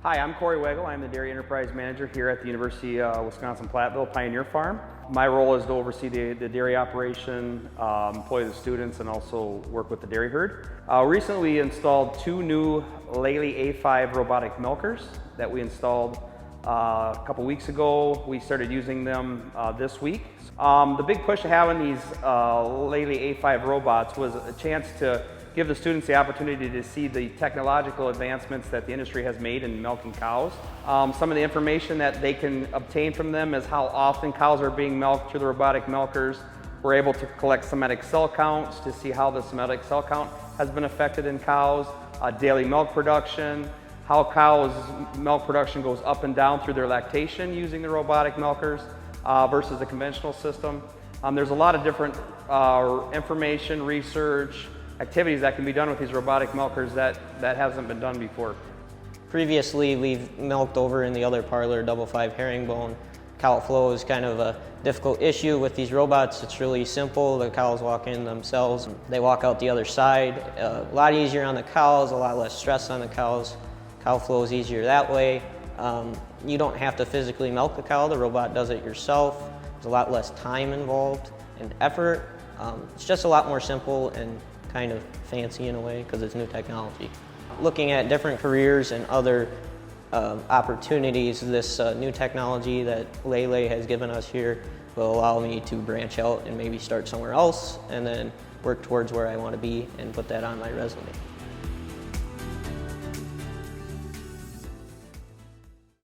Hi, I'm Corey Weigel. I'm the Dairy Enterprise Manager here at the University of Wisconsin-Platteville Pioneer Farm. My role is to oversee the dairy operation, employ the students, and also work with the dairy herd. Recently we installed two new Lely A5 robotic milkers that we installed a couple weeks ago. We started using them this week. The big push of having these Lely A5 robots was a chance to give the students the opportunity to see the technological advancements that the industry has made in milking cows. Some of the information that they can obtain from them is how often cows are being milked through the robotic milkers. We're able to collect somatic cell counts to see how the somatic cell count has been affected in cows, daily milk production, how cows' milk production goes up and down through their lactation using the robotic milkers versus the conventional system. There's a lot of different information, research, activities that can be done with these robotic milkers that hasn't been done before. Previously, we've milked over in the other parlor, double 5 herringbone. Cow flow is kind of a difficult issue with these robots. It's really simple. The cows walk in themselves. They walk out the other side. A lot easier on the cows, a lot less stress on the cows. Cow flow is easier that way. You don't have to physically milk the cow. The robot does it yourself. There's a lot less time involved and effort. It's just a lot more simple and kind of fancy in a way because it's new technology. Looking at different careers and other opportunities, this new technology that Lely has given us here will allow me to branch out and maybe start somewhere else and then work towards where I want to be and put that on my resume.